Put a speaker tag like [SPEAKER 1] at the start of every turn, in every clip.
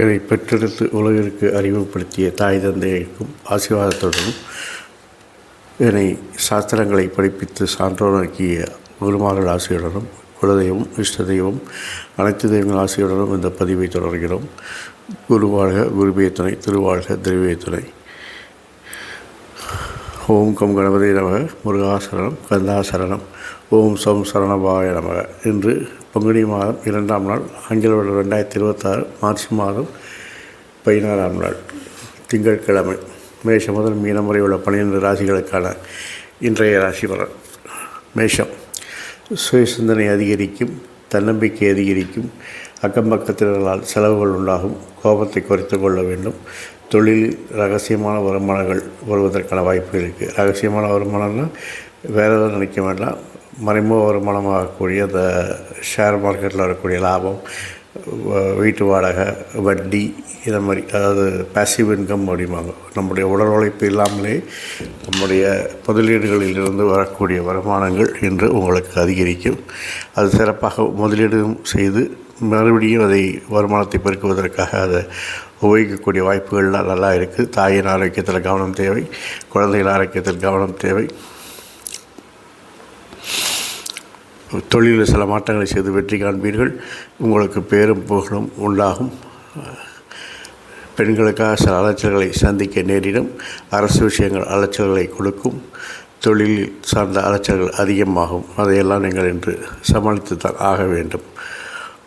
[SPEAKER 1] என்னை பெற்றெடுத்து உலகிற்கு அறிமுகப்படுத்திய தாய் தந்தையருக்கும் ஆசீர்வாதத்துடனும் என்னை சாஸ்திரங்களை படிப்பித்து சான்றோராக்கிய குருமார்கள் ஆசையுடனும் குலதெய்வம் இஷ்ட தெய்வம் அனைத்து தெய்வங்கள் ஆசையுடனும் இந்த பதிவை தொடர்கிறோம். குருவாழ்க குருவே துணை, திருவாழ்க திருவே துணை. ஓம் கம் கணபதி நமக, முருகாசரணம், கந்தாசரணம், ஓம் சோம் சரணபாய நமக. இன்று பங்குனி மாதம் 2ஆம் நாள், ஆங்கில வருடம் 2026 மார்ச் மாதம் 16ஆம் நாள், திங்கட்கிழமை. மேஷம் முதல் மீனம் வரை உள்ள 12 ராசிகளுக்கான இன்றைய ராசி பலன். மேஷம். சுய சிந்தனை அதிகரிக்கும், தன்னம்பிக்கை அதிகரிக்கும், அக்கம்பக்கத்தினர்களால் செலவுகள் உண்டாகும், கோபத்தை குறைத்து கொள்ள வேண்டும். தொழிலில் ரகசியமான வருமானங்கள் வருவதற்கான வாய்ப்பு இருக்குது. ரகசியமான வருமானம்னா வேறு எதுவும் நினைக்க வேண்டாம், மறைமுக வருமானமாகக்கூடிய அந்த ஷேர் மார்க்கெட்டில் வரக்கூடிய லாபம், வீட்டு வாடகை, வட்டி, இதை மாதிரி, அதாவது பேசிவ் இன்கம் அப்படிம்பாங்க. நம்முடைய உடல் உழைப்பு இல்லாமலே நம்முடைய முதலீடுகளிலிருந்து வரக்கூடிய வருமானங்கள் என்று உங்களுக்கு அதிகரிக்கும். அது சிறப்பாக முதலீடும் செய்து மறுபடியும் அதை வருமானத்தை பெருக்குவதற்காக அதை உபயோகிக்கக்கூடிய வாய்ப்புகள்லாம் நல்லா இருக்குது. தாயின் ஆரோக்கியத்தில் கவனம் தேவை, குழந்தைகள் ஆரோக்கியத்தில் கவனம் தேவை. தொழிலில் சில மாற்றங்களை செய்து வெற்றி காண்பீர்கள். உங்களுக்கு பேரும் புகழும் உண்டாகும். பெண்களுக்காக சில அலைச்சல்களை சந்திக்க நேரிடும். அரசு விஷயங்கள் அலைச்சல்களை கொடுக்கும். தொழிலில் சார்ந்த அலைச்சல்கள் அதிகமாகும். அதையெல்லாம் நீங்கள் இன்று சமாளித்து தான் ஆக வேண்டும்.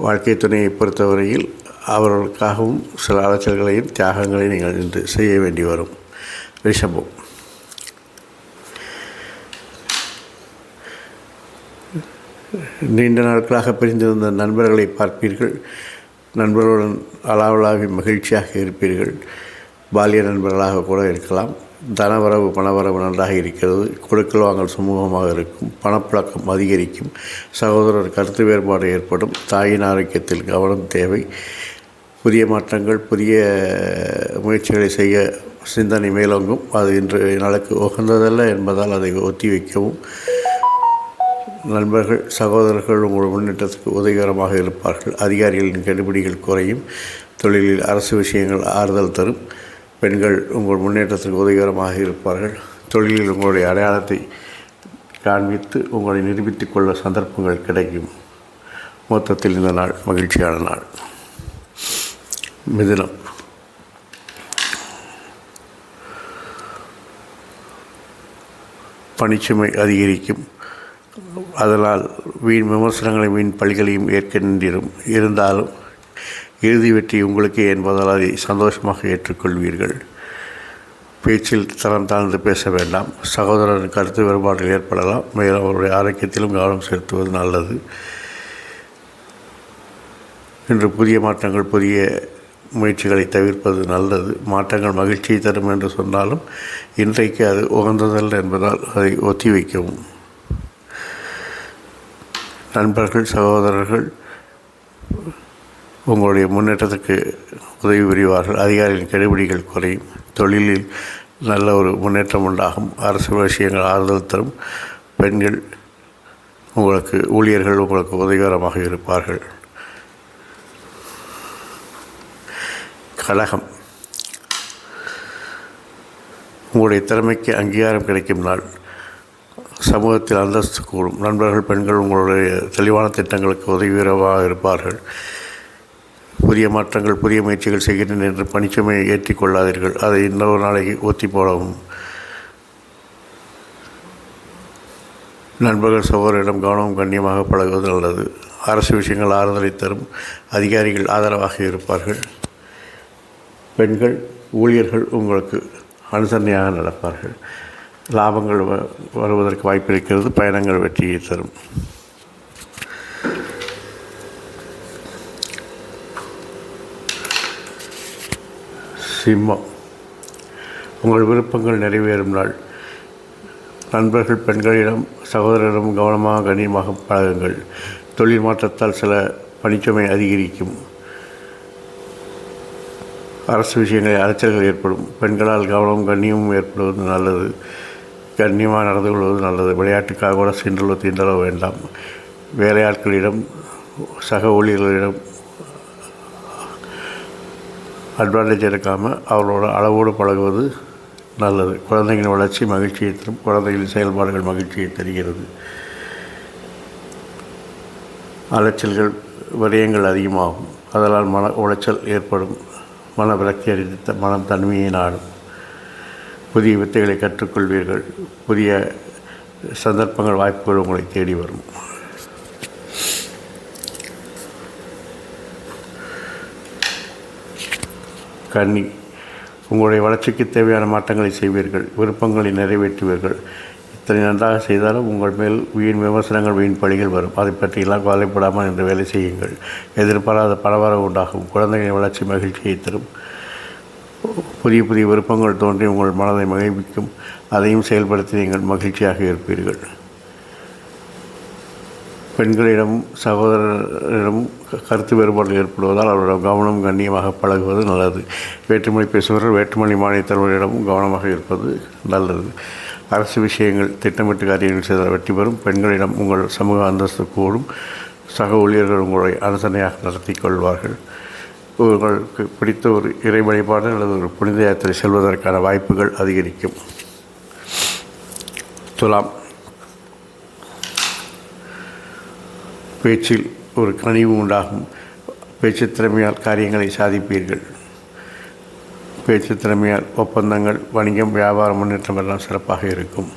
[SPEAKER 1] வாழ்க்கை துணையை பொறுத்தவரையில் அவர்களுக்காகவும் சில அலைச்சல்களையும் தியாகங்களையும் நீங்கள் இன்று செய்ய வேண்டி வரும். ரிஷபம். நீண்ட நாட்களாக பிரிந்திருந்த நண்பர்களை பார்ப்பீர்கள். நண்பர்களுடன் அளவலாவி மகிழ்ச்சியாக இருப்பீர்கள். பாலிய நண்பர்களாக கூட இருக்கலாம். தனவரவு பணவரவு நன்றாக இருக்கிறது. கொடுக்கல் வாங்கல் சுமூகமாக இருக்கும். பணப்பழக்கம் அதிகரிக்கும். சகோதரர் கருத்து வேறுபாடு ஏற்படும். தாயின் ஆரோக்கியத்தில் கவனம் தேவை. புதிய மாற்றங்கள், புதிய முயற்சிகளை செய்ய சிந்தனை மேலோங்கும். அது இன்று நாளுக்கு உகந்ததல்ல என்பதால் அதை ஒத்தி வைக்கவும். நண்பர்கள், சகோதரர்கள் உங்கள் முன்னேற்றத்துக்கு உதவிகரமாக இருப்பார்கள். அதிகாரிகளின் கெடுபிடிகள் குறையும். தொழிலில் அரசு விஷயங்கள் ஆறுதல் தரும். பெண்கள் உங்கள் முன்னேற்றத்திற்கு உதவிகரமாக இருப்பார்கள். தொழிலில் உங்களுடைய அடையாளத்தை காண்பித்து உங்களை நிரூபித்துக் கொள்ள சந்தர்ப்பங்கள் கிடைக்கும். மொத்தத்தில் இந்த நாள் மகிழ்ச்சியான நாள். மிதுனம். பணிச்சுமை அதிகரிக்கும். அதனால் வீண் விமர்சனங்களை, வீண் பழிகளையும் ஏற்க நேரிடும். இருந்தாலும் இறுதி வெற்றி உங்களுக்கே என்பதால் அதை சந்தோஷமாக ஏற்றுக்கொள்வீர்கள். பேச்சில் தரம் தாழ்ந்து பேச வேண்டாம். சகோதரரின் கருத்து வேறுபாடுகள் ஏற்படலாம். மேலும் அவருடைய ஆரோக்கியத்திலும் கவனம் செலுத்துவது நல்லது. இன்று புதிய மாற்றங்கள், புதிய முயற்சிகளை தவிர்ப்பது நல்லது. மாற்றங்கள் மகிழ்ச்சியை தரும் என்று சொன்னாலும் இன்றைக்கு அது உகந்ததல்ல என்பதால் அதை ஒத்தி வைக்கவும். நண்பர்கள், சகோதரர்கள் உங்களுடைய முன்னேற்றத்துக்கு உதவி புரிவார்கள். அதிகாரிகளின் கெடுபிடிகள் குறையும். தொழிலில் நல்ல ஒரு முன்னேற்றம் உண்டாகும். அரசு விஷயங்கள் ஆறுதல் தரும். பெண்கள் உங்களுக்கு, ஊழியர்கள் உங்களுக்கு உதவிகரமாக இருப்பார்கள். கடகம். உங்களுடைய திறமைக்கு அங்கீகாரம் கிடைக்கும் நாள். சமூகத்தில் அந்தஸ்து கூடும். நண்பர்கள், பெண்கள் உங்களுடைய தெளிவான திட்டங்களுக்கு உதவிகரமாக இருப்பார்கள். புதிய மாற்றங்கள், புதிய முயற்சிகள் செய்கிறேன் என்று பணிச்சுமையை ஏற்றிக்கொள்ளாதீர்கள். அதை இன்னொரு நாளைக்கு ஒத்தி போடவும். நண்பர்கள், சகோதரிடம் கவனம் கண்ணியமாக பழகுவது நல்லது. அரசு விஷயங்கள் ஆறுதலை தரும். அதிகாரிகள் ஆதரவாக இருப்பார்கள். பெண்கள், ஊழியர்கள் உங்களுக்கு அனுசரணையாக நடப்பார்கள். லாபங்கள் வருவதற்கு வாய்ப்பு இருக்கிறது. பயணங்கள் வெற்றியை தரும். சிம்மம். உங்கள் விருப்பங்கள் நிறைவேறும் நாள். நண்பர்கள், பெண்களிடம், சகோதரரிடம் கவனமாக கண்ணியமாக பழகுங்கள். தொழில் மாற்றத்தால் சில பணிச்சுமை அதிகரிக்கும். அரசு விஷயங்களில் அலைச்சல்கள் ஏற்படும். பெண்களால் கவனமும் கண்ணியமும் ஏற்படுவது நல்லது. கண்ணியமாக நடந்து கொள்வது நல்லது. விளையாட்டுக்காக கூட சீண்டலோ தீண்டலோ வேண்டாம். வேலையாட்களிடம் சக ஊழியர்களிடம் அட்வான்டேஜ் எடுக்காமல் அவர்களோட அளவோடு பழகுவது நல்லது. குழந்தைகளின் வளர்ச்சி மகிழ்ச்சியை தரும். குழந்தைகளின் செயல்பாடுகள் மகிழ்ச்சியை தருகிறது. அலைச்சல்கள் விரயங்கள் அதிகமாகும். அதனால் மன உளைச்சல் ஏற்படும். மன விரக்தி அடைந்த மனம் தனிமையை நாடும். புதிய வித்தைகளை கற்றுக்கொள்வீர்கள். புதிய சந்தர்ப்பங்கள் வாய்ப்புகள் உங்களை தேடி வரும். கன்னி, உங்களுடைய வளர்ச்சிக்கு தேவையான மாற்றங்களை செய்வீர்கள். விருப்பங்களை நிறைவேற்றுவீர்கள். இத்தனை நன்றாக செய்தாலும் உங்கள் மேல் வீண் விமர்சனங்கள், வீண் பழிகள் வரும். அதை பற்றியெல்லாம் கவலைப்படாமல் என்று வேலை செய்யுங்கள். எதிர்பாராத பரவரவு உண்டாகும். குழந்தைகளின் வளர்ச்சி மகிழ்ச்சியை தரும். புதிய புதிய விருப்பங்கள் தோன்றி உங்கள் மனதை மகிழ்விக்கும். அதையும் செயல்படுத்தி நீங்கள் மகிழ்ச்சியாக இருப்பீர்கள். பெண்களிடம் சகோதரரிடம் கருத்து வேறுபாடுகள் ஏற்படுவதால் அவரிடம் கவனம் கண்ணியமாக பழகுவது நல்லது. வேற்றுமொழி பேசுபவர்கள் வேற்றுமொழி மாநிலத்தவர்களிடமும் கவனமாக இருப்பது நல்லது. அரசு விஷயங்கள் திட்டமிட்டு காரியங்கள் செய்தால் வெற்றி பெறும். பெண்களிடம் உங்கள் சமூக அந்தஸ்து கூடும். சக ஊழியர்கள் உங்களை அனுசரணையாக நடத்தி கொள்வார்கள். உங்களுக்கு பிடித்த ஒரு இறை வழிபாடு அல்லது ஒரு புனித யாத்திரை செல்வதற்கான வாய்ப்புகள் அதிகரிக்கும். துலாம், பேச்சில் ஒரு கனிவு உண்டாகும். பேச்சு திறமையால் காரியங்களை சாதிப்பீர்கள். பேச்சு திறமையால் ஒப்பந்தங்கள், வணிகம், வியாபார முன்னேற்றம் எல்லாம் சிறப்பாக இருக்கும்.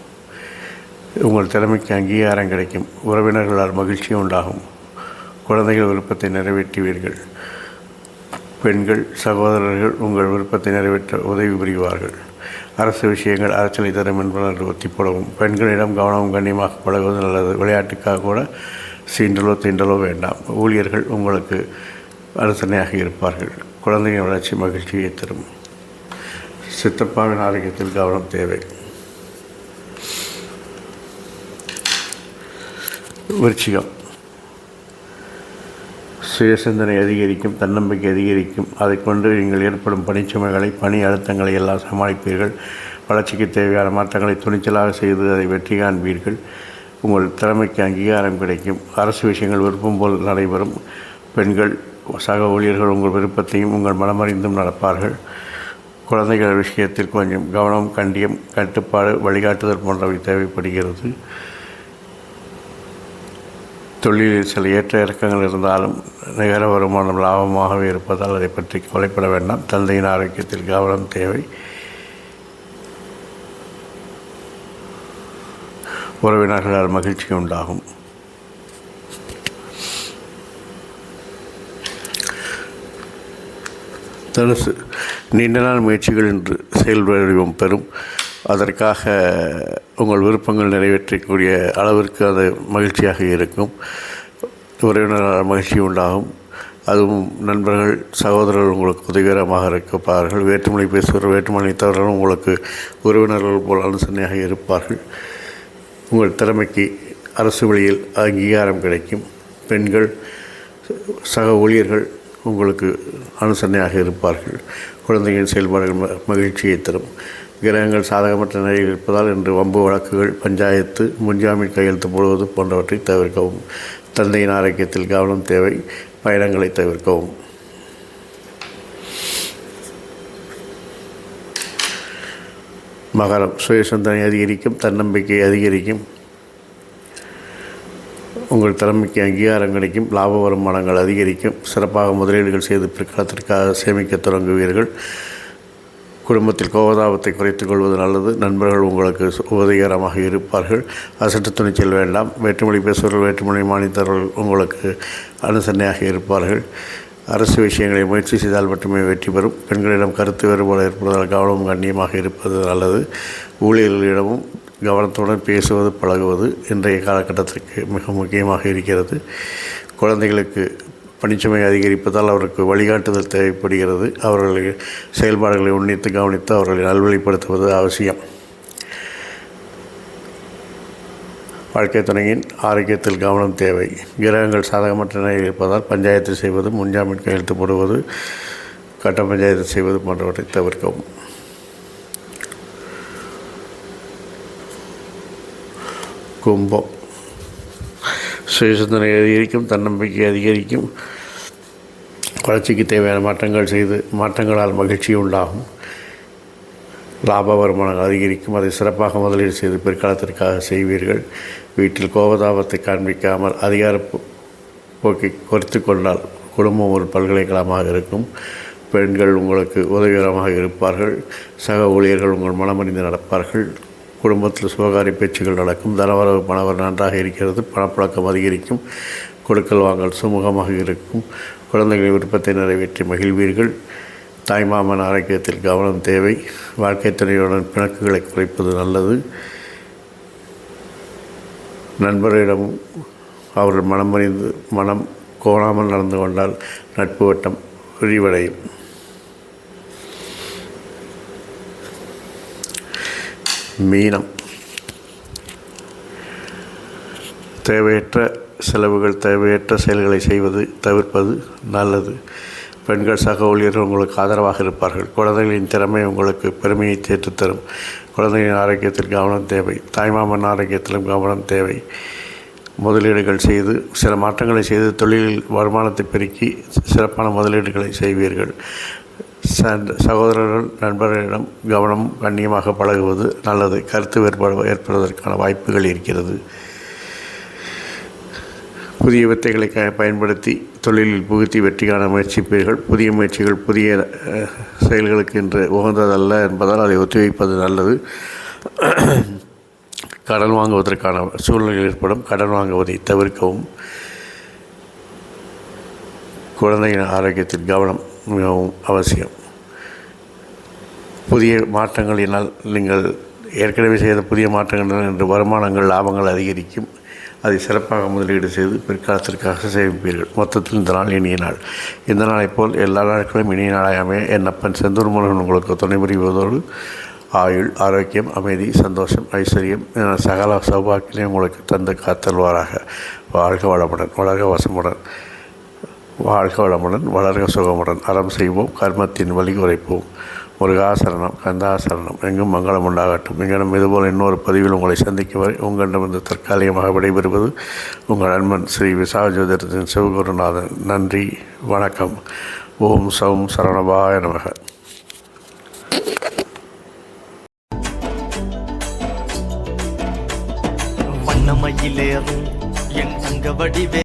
[SPEAKER 1] உங்கள் திறமைக்கு அங்கீகாரம் கிடைக்கும். உறவினர்களால் மகிழ்ச்சி உண்டாகும். குழந்தைகள் விருப்பத்தை நிறைவேற்றுவீர்கள். பெண்கள் சகோதரர்கள் உங்கள் விருப்பத்தை நிறைவேற்ற உதவி புரிவார்கள். அரசு விஷயங்கள் அலைச்சலை தரும் என்பதை ஒத்தி போடவும். பெண்களிடம் கவனமும் கண்ணியமாக பழகுவது நல்லது. விளையாட்டுக்காக கூட சீண்டலோ தீண்டலோ வேண்டாம். ஊழியர்கள் உங்களுக்கு அனுசரணையாக இருப்பார்கள். குழந்தையின் வளர்ச்சி மகிழ்ச்சியை தரும். சித்தப்பாவின் ஆரோக்கியத்தில் கவனம் தேவை. விருச்சிகம், சுயசிந்தனை அதிகரிக்கும். தன்னம்பிக்கை அதிகரிக்கும். அதை கொண்டு நீங்கள் ஏற்படும் பணிச்சுமைகளை, பணி அழுத்தங்களை எல்லாம் சமாளிப்பீர்கள். வளர்ச்சிக்கு தேவையான மாற்றங்களை துணிச்சலாக செய்து அதை வெற்றி காண்பீர்கள். உங்கள் திறமைக்கு அங்கீகாரம் கிடைக்கும். அரசு விஷயங்கள் விருப்பம் போல் நடைபெறும். பெண்கள் சக ஊழியர்கள் உங்கள் விருப்பத்தையும் உங்கள் மனமறிந்தும் நடப்பார்கள். குழந்தைகள் விஷயத்தில் கொஞ்சம் கவனம், கண்டியம், கட்டுப்பாடு, வழிகாட்டுதல் போன்றவை தேவைப்படுகிறது. தொழிலில் சில ஏற்ற இறக்கங்கள் இருந்தாலும் நிகர வருமானம் லாபமாகவே இருப்பதால் அதை பற்றி கவலைப்பட வேண்டாம். தந்தையின் ஆரோக்கியத்தில் கவனம் தேவை. உறவினர்களால் மகிழ்ச்சி உண்டாகும். தனுசு, நீண்ட நாள் முயற்சிகள் என்று செயல் வடிவம் பெறும். அதற்காக உங்கள் விருப்பங்கள் நிறைவேற்றக்கூடிய அளவிற்கு அது மகிழ்ச்சியாக இருக்கும். உறவினரால் மகிழ்ச்சி உண்டாகும். அதுவும் நண்பர்கள், சகோதரர்கள் உங்களுக்கு உதவிகரமாக இருப்பார்கள். வேற்றுமொழி பேசுகிற வேற்றுமொழித்தவர்களும் உங்களுக்கு உறவினர்கள் போல் அனுசரணையாக இருப்பார்கள். உங்கள் திறமைக்கு அரசு வழியில் அங்கீகாரம் கிடைக்கும். பெண்கள் சக ஊழியர்கள் உங்களுக்கு அனுசரணையாக இருப்பார்கள். குழந்தைகளின் செயல்பாடுகள் மகிழ்ச்சியை தரும். கிரகங்கள் சாதகமற்ற நிலையில் இருப்பதால் இன்று வம்பு வழக்குகள், பஞ்சாயத்து, முன்ஜாமீன் கையெழுத்து போடுவது போன்றவற்றை தவிர்க்கவும். தந்தையின் ஆரோக்கியத்தில் கவனம் தேவை. பயணங்களை தவிர்க்கவும். மகரம், சுயசிந்தனை அதிகரிக்கும். தன்னம்பிக்கை அதிகரிக்கும். உங்கள் திறமைக்கு அங்கீகாரம் கிடைக்கும். லாப வருமானங்கள் அதிகரிக்கும். சிறப்பாக முதலீடுகள் செய்து பிற்காலத்திற்காக சேமிக்க தொடங்குவீர்கள். குடும்பத்தில் கோபதாபத்தை குறைத்துக் கொள்வது நல்லது. நண்பர்கள் உங்களுக்கு உதவிகரமாக இருப்பார்கள். அசட்டு துணிச்சல் வேண்டாம். வேற்றுமொழி பேசுபவர்கள், வேற்றுமொழி மாநிலத்தவர்கள் உங்களுக்கு அனுசரணையாக இருப்பார்கள். அரசு விஷயங்களை முயற்சி செய்தால் மட்டுமே வெற்றி பெறும். பெண்களிடம் கருத்து வேறுபாடு ஏற்படுவதால் கவனமும் கண்ணியமாக இருப்பது நல்லது. ஊழியர்களிடமும் கவனத்துடன் பேசுவது, பழகுவது இன்றைய காலகட்டத்திற்கு மிக முக்கியமாக இருக்கிறது. குழந்தைகளுக்கு பணிச்சுமை அதிகரிப்பதால் அவருக்கு வழிகாட்டுதல் தேவைப்படுகிறது. அவர்களுடைய செயல்பாடுகளை உன்னித்து கவனித்து அவர்களை நல்வழிப்படுத்துவது அவசியம். வாழ்க்கை துணையின் ஆரோக்கியத்தில் கவனம் தேவை. கிரகங்கள் சாதகமற்ற நிலையில் இருப்பதால் பஞ்சாயத்து செய்வது, முன்ஜாமீன் கையெழுத்து போடுவது கட்ட பஞ்சாயத்து செய்வது போன்றவற்றை தவிர்க்கவும். கும்பம் சுயசிந்தனை அதிகரிக்கும், தன்னம்பிக்கை அதிகரிக்கும், வளர்ச்சிக்கு தேவையான மாற்றங்கள் செய்து மாற்றங்களால் மகிழ்ச்சி உண்டாகும், லாப வருமானங்கள் அதிகரிக்கும். அதை சிறப்பாக முதலீடு செய்து பிற்காலத்திற்காக செய்வீர்கள். வீட்டில் கோபதாபத்தை காண்பிக்காமல் அதிகார போக்கை குறைத்து கொண்டால் குடும்பம் ஒரு பல்கலைக்கழகமாக இருக்கும். பெண்கள் உங்களுக்கு உதவிகரமாக இருப்பார்கள். சக ஊழியர்கள் உங்கள் மனமறிந்து நடப்பார்கள். குடும்பத்தில் சுபகாரிய பேச்சுகள் நடக்கும். தனவரவு பணவரவு நன்றாக இருக்கிறது. பணப்பழக்கம் அதிகரிக்கும். கொடுக்கல் வாங்கல் சுமூகமாக இருக்கும். குழந்தைகளின் விருப்பத்தை நிறைவேற்றி மகிழ்வீர்கள். தாய்மாமன் ஆரோக்கியத்தில் கவனம் தேவை. வாழ்க்கை துணையுடன் பிணக்குகளை குறைப்பது நல்லது. நண்பரிடம் அவர்கள் மனம் கோணாமல் நடந்து கொண்டால் நட்பு வட்டம் விரிவடையும். மீனம் தேவையற்ற செலவுகள், தேவையற்ற செயல்களை தவிர்ப்பது நல்லது. பெண்கள் சக ஊழியர்கள் உங்களுக்கு ஆதரவாக இருப்பார்கள். குழந்தைகளின் திறமை உங்களுக்கு பெருமையை தேற்றுத்தரும். குழந்தைகளின் ஆரோக்கியத்தில் கவனம் தேவை. தாய்மாமன் ஆரோக்கியத்திலும் கவனம் தேவை. முதலீடுகள் செய்து சில மாற்றங்களை செய்து தொழிலில் வருமானத்தை பெருக்கி சிறப்பான முதலீடுகளை செய்வீர்கள். சகோதரர்கள் நண்பர்களிடம் கவனம் கண்ணியமாக பழகுவது நல்லது. கருத்து வேறுபாடு ஏற்படுவதற்கான வாய்ப்புகள் இருக்கிறது. புதிய வித்தைகளை பயன்படுத்தி தொழிலில் புகுத்தி வெற்றி காண முயற்சிப்பீர்கள். புதிய முயற்சிகள் புதிய செயல்களுக்கு என்று உகந்ததல்ல என்பதால் அதை ஒத்திவைப்பது நல்லது. கடன் வாங்குவதற்கான சூழ்நிலை ஏற்படும். கடன் வாங்குவதை தவிர்க்கவும். குழந்தையின் ஆரோக்கியத்தில் கவனம் மிகவும் அவசியம். புதிய மாற்றங்களினால் நீங்கள் ஏற்கனவே செய்த புதிய மாற்றங்கள் என்று வருமானங்கள் லாபங்கள் அதிகரிக்கும். அதை சிறப்பாக முதலீடு செய்து பிற்காலத்திற்காக சேமிப்பீர்கள். மொத்தத்தில் இந்த நாள் இனிய நாள். இந்த நாளைப் போல் எல்லா நாட்களும் இனிய நாளாயாமே என் அப்பன் செந்தூர் முருகன் உங்களுக்கு துணை புரிவதோடு ஆயுள், ஆரோக்கியம், அமைதி, சந்தோஷம், ஐஸ்வர்யம் என சகல சௌபாக்கியம் உங்களுக்கு தந்து காத்தல்வாராக. வாழ்க வளமுடன், வளர்க வசமுடன், வாழ்க வளமுடன், வளர்க சுகமுடன். அறம் செய்வோம், கர்மத்தின் வழி குறைப்போம். முருகாசரணம், கந்தாசரணம். எங்கும் மங்களம் உண்டாகட்டும். எங்களிடம் இதுபோல் இன்னொரு பதிவில் உங்களை சந்திக்கும் வரை உங்களிடமிருந்து தற்காலிகமாக விடைபெறுவது உங்கள் நண்பன் ஸ்ரீ விசாகஜோதிடத்தின் சிவகுருநாதன். நன்றி, வணக்கம். ஓம் சௌம் சரவணபாய நமக.
[SPEAKER 2] வண்ணமயிலேறும் என் அங்க வடிவே